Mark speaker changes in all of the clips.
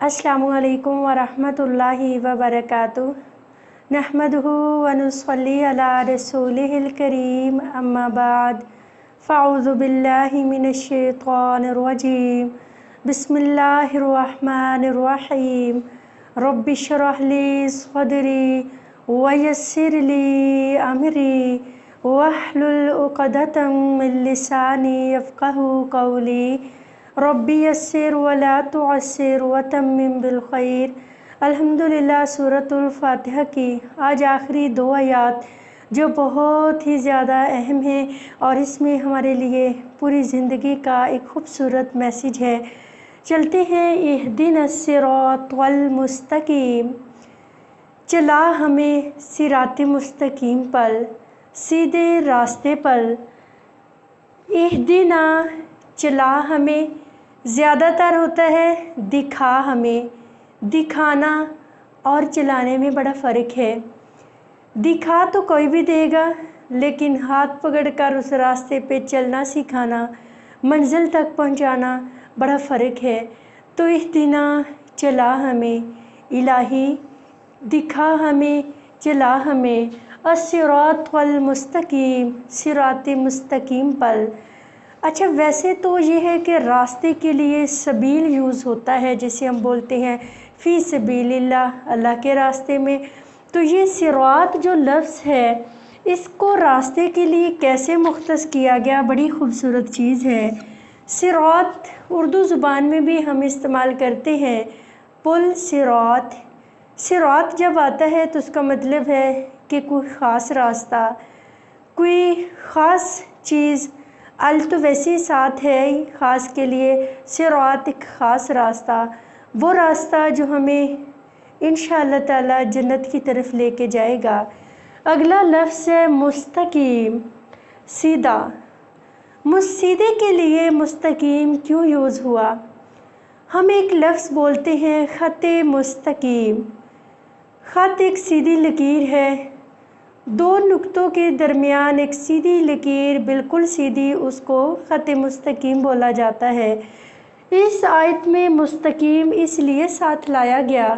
Speaker 1: अस्सलामु अलैकुम वरहमतुल्लाहि वबरकातुहू। नहमदुहु व नुसल्ली अला रसूलिहिल करीम, अम्मा बाद, फ़अऊज़ु बिल्लाहि मिनश शैतानिर रजीम। बिस्मिल्लाहिर रहमानिर रहीम। रब्बि इश्रह ली सदरी व यस्सिर ली अमरी वहलुल उक़दतम मिन लिसानी यफ़क़हू क़ौली। रब्बी यस्सिर वला तुअस्सिर वतम्मिम बिल खैर। अल्हम्दुलिल्लाह। सूरतुल फातिहा की आज आखिरी दो आयात जो बहुत ही ज़्यादा अहम है और इसमें हमारे लिए पूरी ज़िंदगी का एक खूबसूरत मैसेज है। चलते हैं। इहदिनस सिरातल मुस्तकीम, चला हमें सिराते मुस्तकीम पर, सीधे रास्ते पर। इहदिना, चला हमें, ज़्यादातर होता है दिखा हमें। दिखाना और चलाने में बड़ा फ़र्क है। दिखा तो कोई भी देगा, लेकिन हाथ पकड़कर उस रास्ते पे चलना सिखाना, मंजिल तक पहुंचाना, बड़ा फ़र्क है। तो इहदिना, चला हमें, इलाही दिखा हमें, चला हमें, अस्सिरातल मुस्तकीम, सिराते मुस्तकीम पर। अच्छा, वैसे तो ये है कि रास्ते के लिए सबील यूज़ होता है, जैसे हम बोलते हैं फ़ी सबीलिल्लाह, अल्लाह के रास्ते में। तो ये सिरात जो लफ्ज़ है, इसको रास्ते के लिए कैसे मुख्तस किया गया, बड़ी ख़ूबसूरत चीज़ है। सिरात उर्दू ज़ुबान में भी हम इस्तेमाल करते हैं, पुल सिरात। सिरात जब आता है तो उसका मतलब है कि कोई ख़ास रास्ता, कोई ख़ास चीज़। अल तो वैसे ही साथ है ही, ख़ास के लिए सिरात एक ख़ास रास्ता, वो रास्ता जो हमें इंशाअल्लाह ताला जन्नत की तरफ लेके जाएगा। अगला लफ्ज़ है मुस्तकीम, सीधा। सीधे के लिए मुस्तकीम क्यों यूज़ हुआ? हम एक लफ्ज़ बोलते हैं ख़त मुस्तकीम। ख़त एक सीधी लकीर है, दो नुक्तों के दरमियान एक सीधी लकीर, बिल्कुल सीधी, उसको ख़त मुस्तकीम बोला जाता है। इस आयत में मुस्तकीम इसलिए साथ लाया गया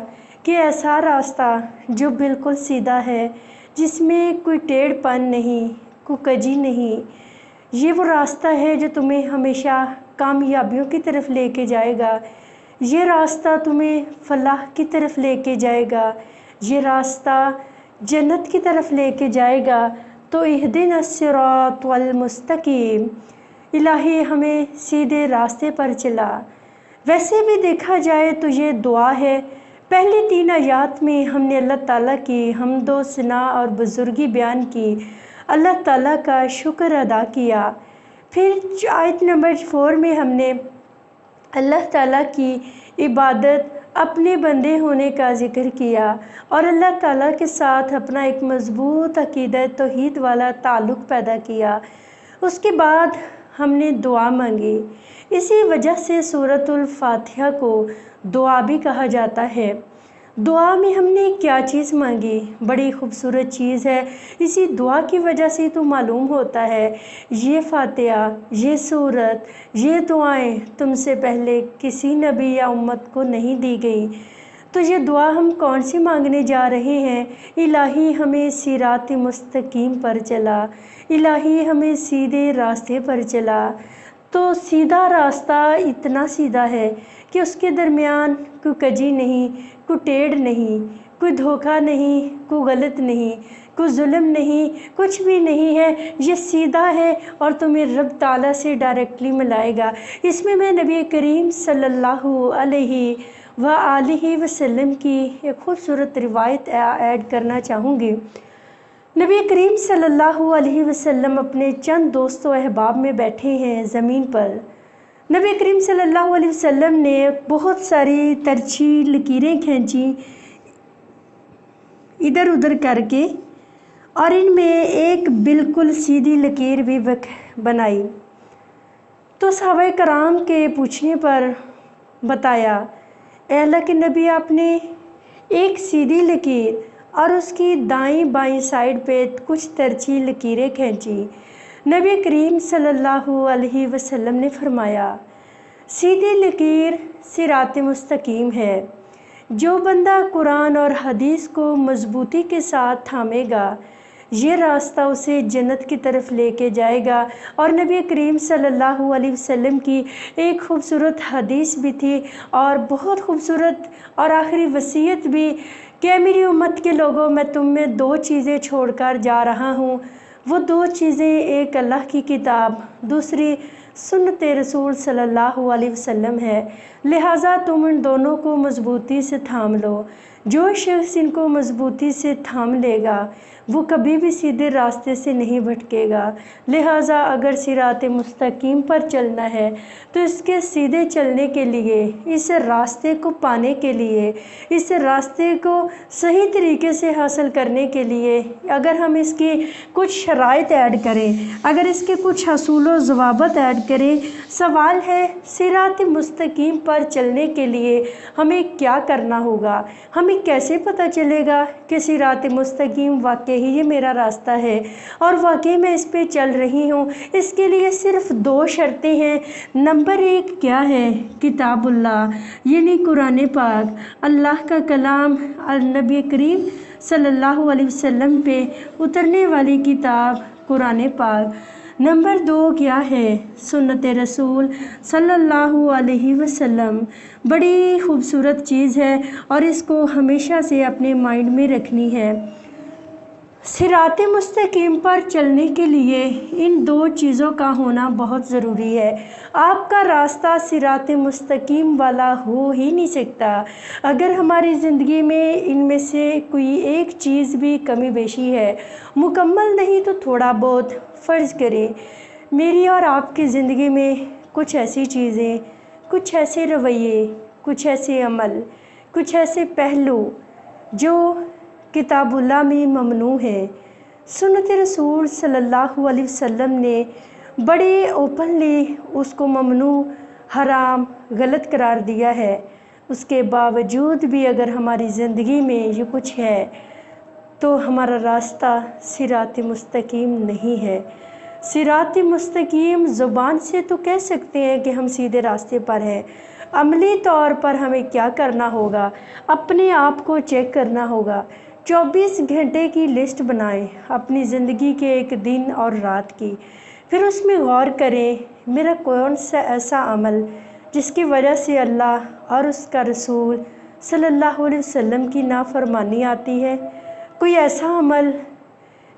Speaker 1: कि ऐसा रास्ता जो बिल्कुल सीधा है, जिसमें कोई टेढ़पन नहीं, कोई कजी नहीं, ये वो रास्ता है जो तुम्हें हमेशा कामयाबियों की तरफ लेके जाएगा। ये रास्ता तुम्हें फलाह की तरफ लेके जाएगा। ये रास्ता जन्नत की तरफ लेके जाएगा। तो इहदिनस सिरातल मुस्तकीम, इलाही हमें सीधे रास्ते पर चला। वैसे भी देखा जाए तो ये दुआ है। पहली 3 आयात में हमने अल्लाह ताला की हम्दो सना और बुज़ुर्गी बयान की, अल्लाह ताला का शुक्र अदा किया। फिर आयत नंबर 4 में हमने अल्लाह ताला की इबादत, अपने बंदे होने का ज़िक्र किया और अल्लाह ताला के साथ अपना एक मज़बूत अक़ीदत तौहीद वाला ताल्लुक़ पैदा किया। उसके बाद हमने दुआ मांगी। इसी वजह से सूरतुल फातिहा को दुआ भी कहा जाता है। दुआ में हमने क्या चीज़ मांगी, बड़ी ख़ूबसूरत चीज़ है। इसी दुआ की वजह से तो मालूम होता है ये फातिहा, ये सूरत, ये दुआएं तुमसे पहले किसी नबी या उम्मत को नहीं दी गई। तो ये दुआ हम कौन सी मांगने जा रहे हैं? इलाही हमें सिराते मुस्तकीम पर चला, इलाही हमें सीधे रास्ते पर चला। तो सीधा रास्ता इतना सीधा है कि उसके दरमियान कोई कजी नहीं, कोई टेढ़ नहीं, कोई धोखा नहीं, कोई गलत नहीं, कोई जुल्म नहीं, कुछ भी नहीं है। ये सीधा है और तुम्हें रब ताला से डायरेक्टली मिलाएगा। इसमें मैं नबी करीम सल्लल्लाहु अलैहि व आलिहि वसल्लम की एक खूबसूरत रिवायत ऐड करना चाहूँगी। नबी करीम सल्लल्लाहु अलैहि वसल्लम अपने चंद दोस्तों अहबाब में बैठे हैं ज़मीन पर। नबी करीम सल्लल्लाहु अलैहि वसल्लम ने बहुत सारी तिरछी लकीरें खींची इधर उधर करके, और इनमें एक बिल्कुल सीधी लकीर भी बनाई। तो सहाबा कराम के पूछने पर बताया, ए अल्लाह के नबी, आपने एक सीधी लकीर और उसकी दाईं बाईं साइड पे कुछ तिरछी लकीरें खींची। नबी करीम सल्लल्लाहु अलैहि वसल्लम ने फरमाया, सीधी लकीर सिरात मुस्तकीम है। जो बंदा कुरान और हदीस को मजबूती के साथ थामेगा, ये रास्ता उसे जन्नत की तरफ लेके जाएगा। और नबी करीम सल्लल्लाहु अलैहि वसल्लम की एक खूबसूरत हदीस भी थी और बहुत खूबसूरत और आखिरी वसीयत भी कि मेरी उम्मत के लोगों, मैं तुम में दो चीज़ें छोड़कर जा रहा हूँ। वो दो चीज़ें, एक अल्लाह की किताब, दूसरी सुन्नत रसूल सल्लल्लाहु अलैहि वसल्लम है। लिहाजा तुम इन दोनों को मजबूती से थाम लो। जो शख्स इनको मजबूती से थाम लेगा वो कभी भी सीधे रास्ते से नहीं भटकेगा। लिहाजा अगर सिरात मुस्तकीम पर चलना है तो इसके सीधे चलने के लिए, इस रास्ते को पाने के लिए, इस रास्ते को सही तरीके से हासिल करने के लिए अगर हम इसकी कुछ शराइत ऐड करें, अगर इसके कुछ हसूल व ज़वाबत ऐड करें, सवाल है सिरात मुस्तकीम पर चलने के लिए हमें क्या करना होगा। हमें कैसे पता चलेगा कि सिरात मुस्तकीम वाकई ही ये मेरा रास्ता है और वाकई मैं इस पे चल रही हूँ। इसके लिए सिर्फ दो शर्तें हैं। नंबर एक क्या है? किताबुल्लाह यानी कुरान पाक, अल्लाह का कलाम, नबी करीम सल्लल्लाहु अलैहि वसल्लम पे उतरने वाली किताब कुरान पाक। नंबर दो क्या है? सुन्नत रसूल सल्लल्लाहु अलैहि वसल्लम। बड़ी खूबसूरत चीज़ है और इसको हमेशा से अपने माइंड में रखनी है। सिरात मुस्तकीम पर चलने के लिए इन दो चीज़ों का होना बहुत ज़रूरी है। आपका रास्ता सिरात मुस्तकीम वाला हो ही नहीं सकता अगर हमारी ज़िंदगी में इनमें से कोई एक चीज़ भी कमी बेशी है, मुकम्मल नहीं तो थोड़ा बहुत। फ़र्ज़ करें मेरी और आपकी ज़िंदगी में कुछ ऐसी चीज़ें, कुछ ऐसे रवैये, कुछ ऐसे अमल, कुछ ऐसे पहलू जो किताबुल्लाह में ममनू है। सुन्नत रसूल सल्लल्लाहु अलैहि वसल्लम ने बड़े ओपनली उसको ममनू, हराम, गलत करार दिया है। उसके बावजूद भी अगर हमारी ज़िंदगी में ये कुछ है तो हमारा रास्ता सिरात मुस्तकीम नहीं है। सिरात मुस्तकीम ज़ुबान से तो कह सकते हैं कि हम सीधे रास्ते पर हैं, अमली तौर पर हमें क्या करना होगा, अपने आप को चेक करना होगा। 24 घंटे की लिस्ट बनाएं अपनी ज़िंदगी के एक दिन और रात की, फिर उसमें गौर करें मेरा कौन सा ऐसा अमल जिसकी वजह से अल्लाह और उसका रसूल सल्लल्लाहु अलैहि वसल्लम की नाफरमानी आती है। कोई ऐसा अमल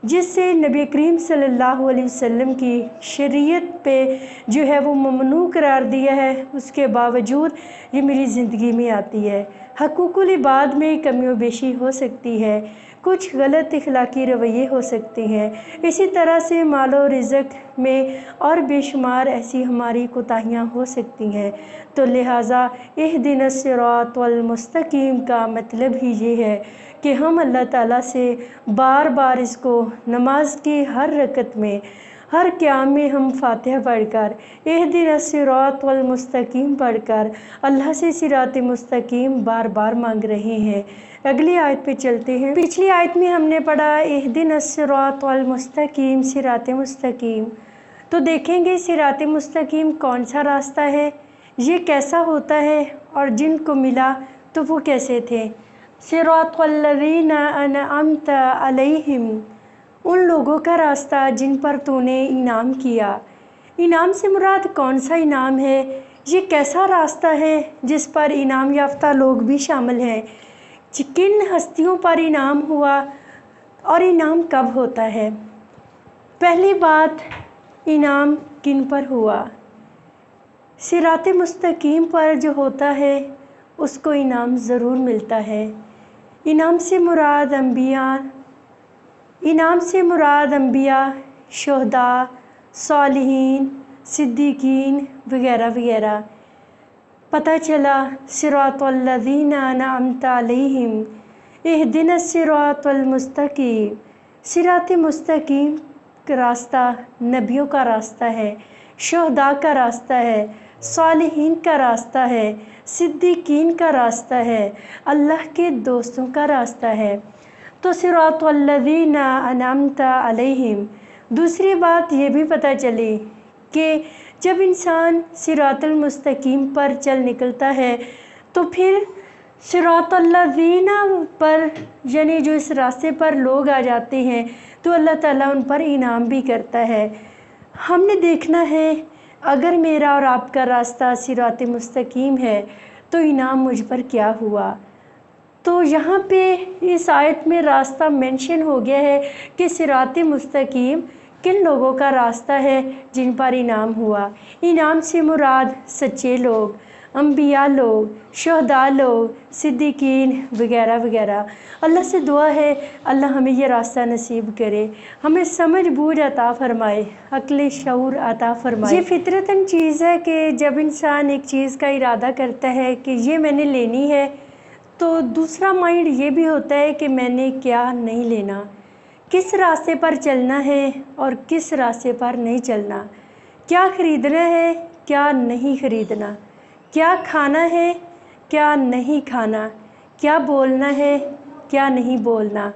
Speaker 1: जिससे नबी करीम सल्लल्लाहु अलैहि वसल्लम की शरीयत पे जो है वो ममनू करार दिया है, उसके बावजूद ये मेरी ज़िंदगी में आती है। हकूकुल इबाद में कमी बेशी हो सकती है, कुछ गलत इखलाकी रवैये हो सकते हैं। इसी तरह से मालो रिज़्क़ में और बेशुमार ऐसी हमारी कोताहियाँ हो सकती हैं। तो लिहाजा इहदिनस सिरातल मुस्तकीम का मतलब ही ये है कि हम अल्लाह ताला से बार बार इसको नमाज की हर रकत में, हर क़याम में हम फातिहा पढ़कर, इहदिनस सिरातल मुस्तकीम पढ़कर अल्लाह से सिरात मुस्तकीम बार बार मांग रहे हैं। अगली आयत पे चलते हैं। पिछली आयत में हमने पढ़ा इहदिनस सिरातल मुस्तकीम, सिरात मुस्तकीम। तो देखेंगे सिरात मुस्तकीम कौन सा रास्ता है, ये कैसा होता है और जिनको मिला तो वो कैसे थे। सिरातल्लज़ीना अनअमता अलैहिम, उन लोगों का रास्ता जिन पर तूने इनाम किया। इनाम से मुराद कौन सा इनाम है, ये कैसा रास्ता है जिस पर इनाम याफ्ता लोग भी शामिल हैं। किन हस्तियों पर इनाम हुआ और इनाम कब होता है। पहली बात, इनाम किन पर हुआ। सिरात मुस्तकीम पर जो होता है उसको इनाम ज़रूर मिलता है। इनाम से मुराद अंबिया, शुहदा, सालिहीन, सिद्दीकीन वगैरह वगैरह। पता चला सिरातल्लज़ीना अनअमता अलैहिम इहदिनस सिरातल मुस्तकीम। सिरात मुस्तकीम का रास्ता नबियों का रास्ता है, शुहदा का रास्ता है, सालिहीन का रास्ता है, सिद्दीकीन का रास्ता है, अल्लाह के दोस्तों का रास्ता है। तो सिरातल्लज़ीना अनअमता अलैहिम। दूसरी बात ये भी पता चली कि جب انسان صراط المستقیم پر چل نکلتا ہے تو پھر صراط الذین پر یعنی جو اس راستے پر لوگ آ جاتے ہیں تو اللہ تعالیٰ ان پر انعام بھی کرتا ہے۔ ہم نے دیکھنا ہے اگر میرا اور آپ کا راستہ صراط مستقیم ہے تو انعام مجھ پر کیا ہوا۔ تو یہاں پہ اس آیت میں راستہ مینشن ہو گیا ہے کہ صراط مستقیم کن لوگوں کا راستہ ہے جن پر انعام ہوا۔ انعام سے مراد سچے لوگ، انبیاء لوگ، شہداء لوگ، صدیقین وغیرہ وغیرہ۔ اللہ سے دعا ہے اللہ ہمیں یہ راستہ نصیب کرے، ہمیں سمجھ بوجھ عطا فرمائے، عقل شعور عطا فرمائے۔ یہ فطرتاً چیز ہے کہ جب انسان ایک چیز کا ارادہ کرتا ہے کہ یہ میں نے لینی ہے تو دوسرا مائنڈ یہ بھی ہوتا ہے کہ میں نے کیا نہیں لینا، کس راستے پر چلنا ہے اور کس راستے پر نہیں چلنا، کیا خریدنا ہے کیا نہیں خریدنا، کیا کھانا ہے کیا نہیں کھانا، کیا بولنا ہے کیا نہیں بولنا،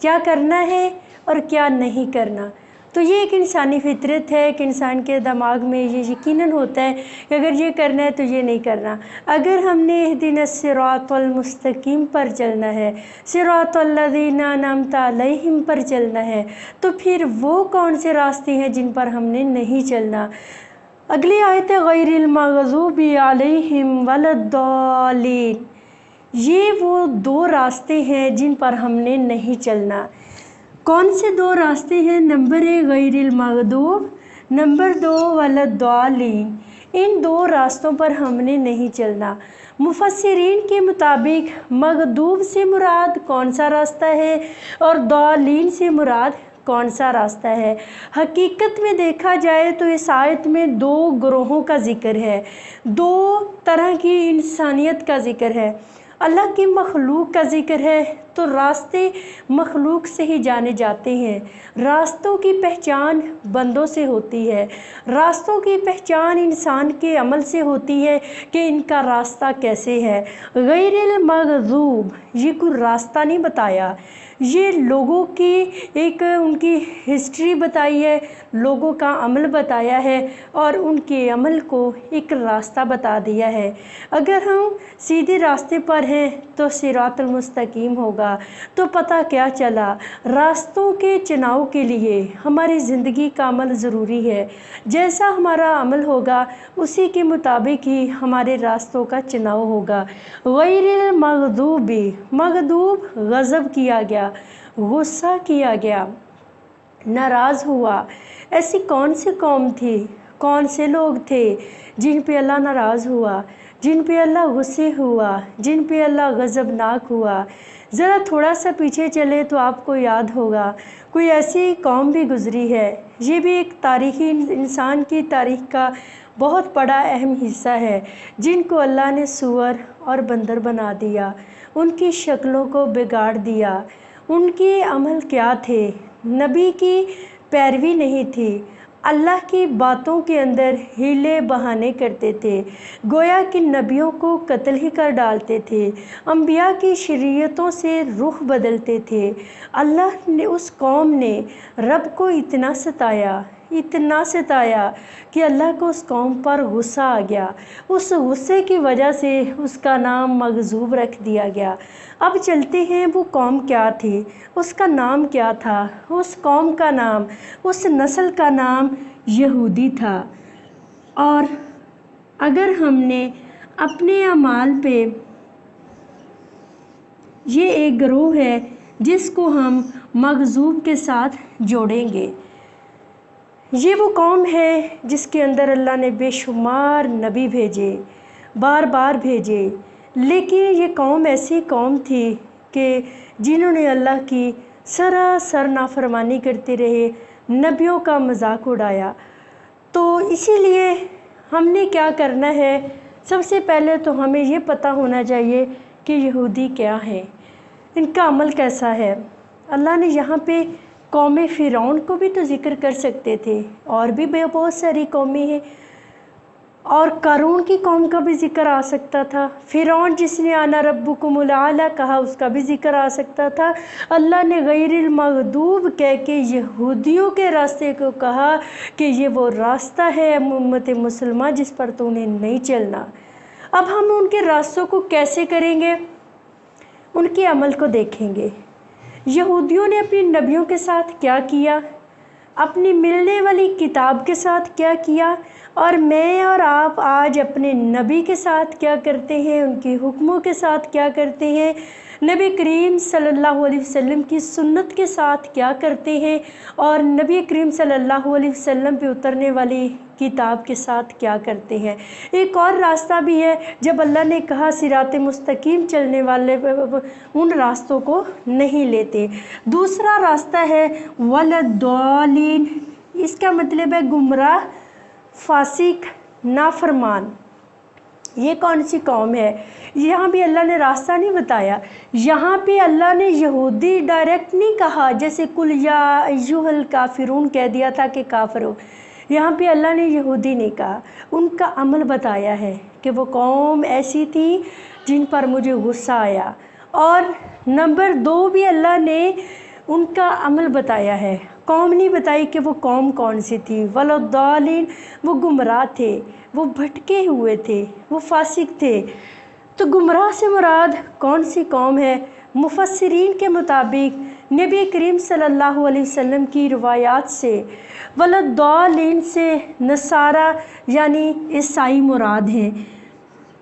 Speaker 1: کیا کرنا ہے اور کیا نہیں کرنا۔ تو یہ ایک انسانی فطرت ہے کہ انسان کے دماغ میں یہ یقیناً ہوتا ہے کہ اگر یہ کرنا ہے تو یہ نہیں کرنا۔ اگر ہم نے اہدنا الصراط المستقیم پر چلنا ہے، صراط الذین انعمت علیہم پر چلنا ہے، تو پھر وہ کون سے راستے ہیں جن پر ہم نے نہیں چلنا۔ اگلی آیت ہے غیر المغضوب علیہم ولا الضالین۔ یہ وہ دو راستے ہیں جن پر ہم نے نہیں چلنا۔ کون سے دو راستے ہیں؟ نمبر 1 غیر المغضوب، نمبر 2 ولا الضالین۔ ان دو راستوں پر ہم نے نہیں چلنا۔ مفسرین کے مطابق مغضوب سے مراد کون سا راستہ ہے اور ضالین سے مراد کون سا راستہ ہے۔ حقیقت میں دیکھا جائے تو اس آیت میں دو گروہوں کا ذکر ہے، دو طرح کی انسانیت کا ذکر ہے۔ اللہ کی مخلوق کا ذکر ہے تو راستے مخلوق سے ہی جانے جاتے ہیں، راستوں کی پہچان بندوں سے ہوتی ہے، راستوں کی پہچان انسان کے عمل سے ہوتی ہے کہ ان کا راستہ کیسے ہے۔ غیر المغضوب یہ کوئی راستہ نہیں بتایا، یہ لوگوں کی ایک ان کی ہسٹری بتائی ہے، لوگوں کا عمل بتایا ہے اور ان کے عمل کو ایک راستہ بتا دیا ہے۔ اگر ہم سیدھے راستے پر ہیں تو صراط المستقیم ہوگا۔ تو پتہ کیا چلا، راستوں کے چناؤ کے لیے ہماری زندگی کا عمل ضروری ہے۔ جیسا ہمارا عمل ہوگا اسی کے مطابق ہی ہمارے راستوں کا چناؤ ہوگا۔ غیر المغضوب، مغضوب غضب کیا گیا، غصہ کیا گیا، ناراض ہوا۔ ایسی کون سی قوم تھی، کون سے لوگ تھے جن پہ اللہ ناراض ہوا، جن پہ اللہ غصے ہوا، جن پہ اللہ غضبناک ہوا؟ ذرا تھوڑا سا پیچھے چلے تو آپ کو یاد ہوگا کوئی ایسی قوم بھی گزری ہے۔ یہ بھی ایک تاریخی انسان کی تاریخ کا بہت بڑا اہم حصہ ہے، جن کو اللہ نے سور اور بندر بنا دیا، ان کی شکلوں کو بگاڑ دیا۔ ان کے عمل کیا تھے؟ نبی کی پیروی نہیں تھی، اللہ کی باتوں کے اندر ہیلے بہانے کرتے تھے، گویا کہ نبیوں کو قتل ہی کر ڈالتے تھے، انبیاء کی شریعتوں سے رخ بدلتے تھے۔ اللہ نے اس قوم نے رب کو اتنا ستایا کہ اللہ کو اس قوم پر غصہ آ گیا۔ اس غصے کی وجہ سے اس کا نام مغضوب رکھ دیا گیا۔ اب چلتے ہیں وہ قوم کیا تھی، اس کا نام کیا تھا؟ اس قوم کا نام، اس نسل کا نام یہودی تھا۔ اور اگر ہم نے اپنے اعمال پہ یہ ایک گروہ ہے جس کو ہم مغضوب کے ساتھ جوڑیں گے، یہ وہ قوم ہے جس کے اندر اللہ نے بے شمار نبی بھیجے، بار بار بھیجے، لیکن یہ قوم ایسی قوم تھی کہ جنہوں نے اللہ کی سراسر نافرمانی کرتے رہے، نبیوں کا مذاق اڑایا۔ تو اسی لیے ہم نے کیا کرنا ہے؟ سب سے پہلے تو ہمیں یہ پتہ ہونا چاہیے کہ یہودی کیا ہیں، ان کا عمل کیسا ہے۔ اللہ نے یہاں پہ قوم فرعون کو بھی تو ذکر کر سکتے تھے، اور بھی بہت ساری قومیں ہیں۔ और कारून की कौम का भी ज़िक्र आ सकता था। फ़िरौन जिसने आना रब्बुकुमुल आला कहा, उसका भी ज़िक्र आ सकता था। अल्लाह ने गैरिल मग़दूब कह के यहूदियों के रास्ते को कहा कि ये वो रास्ता है उम्मत मुसलमा जिस पर तो उन्हें नहीं चलना। अब हम उनके रास्तों को कैसे करेंगे? उनके अमल को देखेंगे। यहूदियों ने अपने नबियों के साथ क्या किया, अपनी मिलने वाली किताब के साथ क्या किया, और मैं और आप आज अपने नबी के साथ क्या करते हैं, उनके हुक्मों के साथ क्या करते हैं, नबी करीम सल्लल्लाहु अलैहि वसल्लम की सुन्नत के साथ क्या करते हैं, और नबी करीम सल्लल्लाहु अलैहि वसल्लम पे उतरने वाली किताब के साथ क्या करते हैं। एक और रास्ता भी है, जब अल्लाह ने कहा सिराते मुस्तकीम चलने वाले उन रास्तों को नहीं लेते। दूसरा रास्ता है वलद्दालीन, इसका मतलब है गुमराह, फासिक, नाफरमान। ये कौन सी कौम है? यहाँ भी अल्लाह ने रास्ता नहीं बताया। यहाँ पे अल्लाह ने यहूदी डायरेक्ट नहीं कहा, जैसे कुल या अय्युहल काफिरून कह दिया था कि काफिर हो। यहाँ पे अल्लाह ने यहूदी नहीं कहा, उनका अमल बताया है कि वो कौम ऐसी थी जिन पर मुझे गुस्सा आया। और नंबर 2 भी अल्लाह ने उनका अमल बताया है, कौम नहीं बताई कि वो कौम कौन सी थी। वलद्दालीन, वो गुमराह थे, वो भटके हुए थे, वो फासिक थे। तो गुमराह से मुराद कौन सी कौम है? मुफस्सिरीन के मुताबिक नबी करीम सल्लल्लाहु अलैहि वसल्लम की रिवायात से वलद्दालीन से नसारा यानी ईसाई मुराद हैं।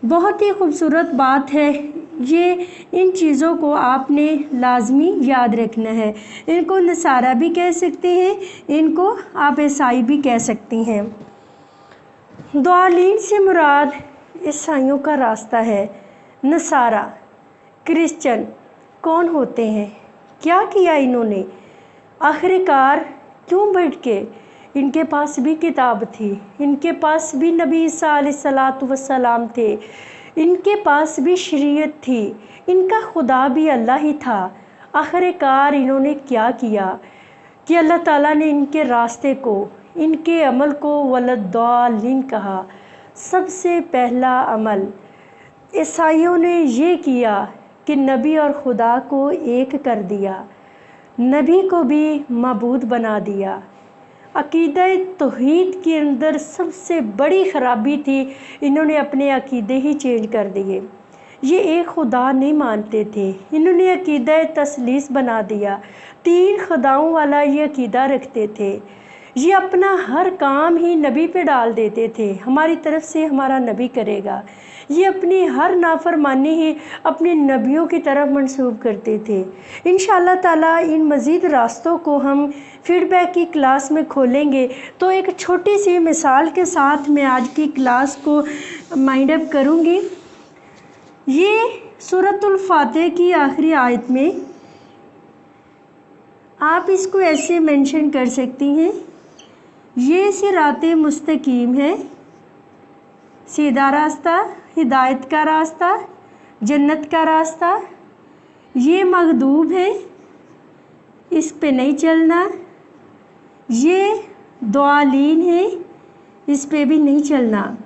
Speaker 1: बहुत ही खूबसूरत बात है ये, इन चीज़ों को आपने लाजमी याद रखना है। इनको नसारा भी कह सकते हैं, इनको आप ईसाई भी कह सकती हैं। दालीन से मुराद ईसाइयों का रास्ता है। नसारा क्रिश्चियन कौन होते हैं? क्या किया इन्होंने? आखिरकार क्यों भटके? इनके पास भी किताब थी, इनके पास भी नबी ईसा अलैहिस्सलातु वस्सलाम थे, इनके पास भी शरीयत थी, इनका खुदा भी अल्लाह ही था। आखिरकार इन्होंने क्या किया कि अल्लाह ताला ने इनके रास्ते को, इनके अमल को वलद्दालीन कहा। सबसे पहला अमल ईसाइयों ने ये किया कि नबी और खुदा को एक कर दिया, नबी को भी माबूद बना दिया। अकीदा तौहीद के अंदर सबसे बड़ी ख़राबी थी, इन्होंने अपने अकीदे ही चेंज कर दिए। ये एक खुदा नहीं मानते थे, इन्होंने अकीदा तसलीस बना दिया। 3 खुदाओं वाला ये अकीदा रखते थे। ये अपना हर काम ही नबी पे डाल देते थे, हमारी तरफ से हमारा नबी करेगा। ये अपनी हर नाफरमानी ही अपने नबियों की तरफ मंसूब करते थे। इंशाअल्लाह ताला इन मज़ीद रास्तों को हम फीडबैक की क्लास में खोलेंगे। तो एक छोटी सी मिसाल के साथ मैं आज की क्लास को माइंड अप करूँगी। ये सूरतुल फातिहा की आखिरी आयत में आप इसको ऐसे मेंशन कर सकती हैं, ये सिराते मुस्तकीम है, सीधा रास्ता, हिदायत का रास्ता, जन्नत का रास्ता। ये मग़दूब है, इस पे नहीं चलना। ये दालीन है, इस पे भी नहीं चलना।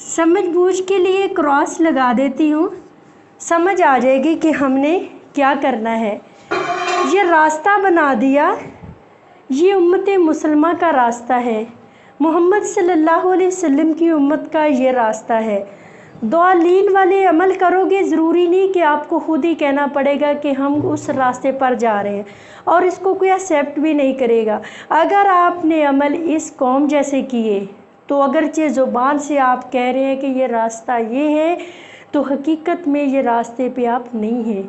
Speaker 1: समझ बूझ के लिए क्रॉस लगा देती हूँ, समझ आ जाएगी कि हमने क्या करना है। ये रास्ता बना दिया, ये उम्मत मुसलमा का रास्ता है, मोहम्मद सल्लल्लाहु अलैहि वसल्लम की उम्मत का ये रास्ता है। दालीन वाले अमल करोगे, ज़रूरी नहीं कि आपको खुद ही कहना पड़ेगा कि हम उस रास्ते पर जा रहे हैं, और इसको कोई एक्सेप्ट भी नहीं करेगा। अगर आपने अमल इस कौम जैसे किए तो अगरचे ज़ुबान से आप कह रहे हैं कि ये रास्ता ये है, तो हकीकत में ये रास्ते पे आप नहीं हैं।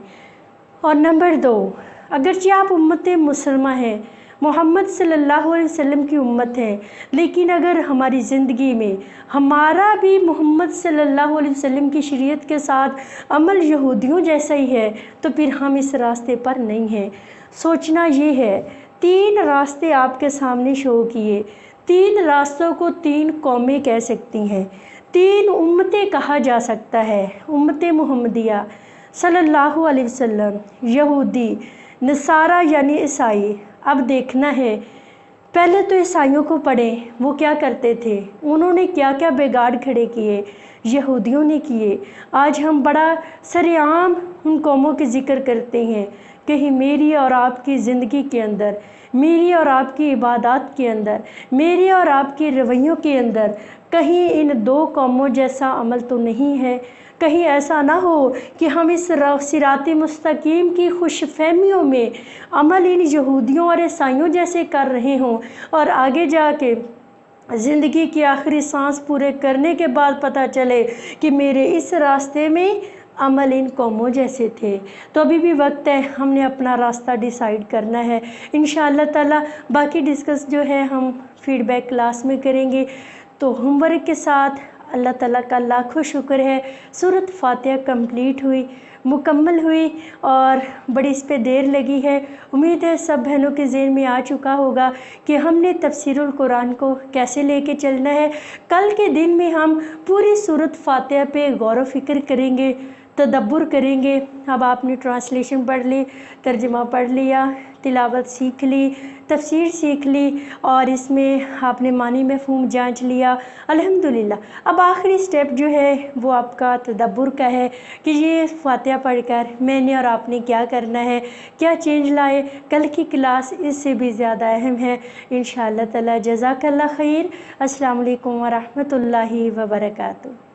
Speaker 1: और नंबर 2, अगरचे आप उम्मत मुसलमा हैं, मोहम्मद सल्लल्लाहु अलैहि वसल्लम की उम्मत है, लेकिन अगर हमारी ज़िंदगी में हमारा भी मोहम्मद सल्लल्लाहु अलैहि वसल्लम की शरीयत के साथ अमल यहूदियों जैसा ही है, तो फिर हम इस रास्ते पर नहीं हैं। सोचना ये है, 3 रास्ते आपके सामने शो किए, 3 रास्तों को 3 कौमें कह सकती हैं, 3 उम्मतें कहा जा सकता है। उम्मत मुहम्मदिया सल्लल्लाहु अलैहि वसल्लम, यहूदी, नसारा यानी ईसाई। अब देखना है पहले तो ईसाइयों को पढ़ें, वो क्या करते थे, उन्होंने क्या क्या बिगाड़ खड़े किए, यहूदियों ने किए। आज हम बड़ा सरेआम उन कौमों के ज़िक्र करते हैं। कहीं मेरी और आपकी ज़िंदगी के अंदर, मेरी और आपकी इबादत के अंदर, मेरी और आपके रवैयों के अंदर कहीं इन दो कौमों जैसा अमल तो नहीं है। कहीं ऐसा ना हो कि हम इस सिरात मुस्तकीम की खुश फहमियों में अमल इन यहूदियों और ईसाइयों जैसे कर रहे हों और आगे जाके ज़िंदगी की आखिरी सांस पूरे करने के बाद पता चले कि मेरे इस रास्ते में अमल इन कौमों जैसे थे। तो अभी भी वक्त है, हमने अपना रास्ता डिसाइड करना है। इंशाअल्लाह ताला बाकी डिस्कस जो है हम फीडबैक क्लास में करेंगे। तो होमवर्क के साथ अल्लाह ताला का लाखों शुक्र है, सूरत फातिहा कंप्लीट हुई, मुकम्मल हुई और बड़ी इस पे देर लगी है। उम्मीद है सब बहनों के ज़हन में आ चुका होगा कि हमने तफसीरुल कुरान को कैसे लेके चलना है। कल के दिन में हम पूरी सूरत फातिहा पे गौर व फिक्र करेंगे, तदब्बुर करेंगे। अब आपने ट्रांसलेशन पढ़ ली, तर्जुमा पढ़ लिया, तिलावत सीख ली, तफसीर सीख ली और इसमें आपने मानी मफ़हूम जांच लिया, अल्हम्दुलिल्लाह। अब आखिरी स्टेप जो है वो आपका तदब्बुर का है कि ये फातिहा पढ़कर मैंने और आपने क्या करना है, क्या चेंज लाए। कल की क्लास इससे भी ज़्यादा अहम है इंशाअल्लाह ताला। जज़ाकल्लाह खैर। अस्सलाम वालेकुम व रहमतुल्लाहि व बरकातुहू।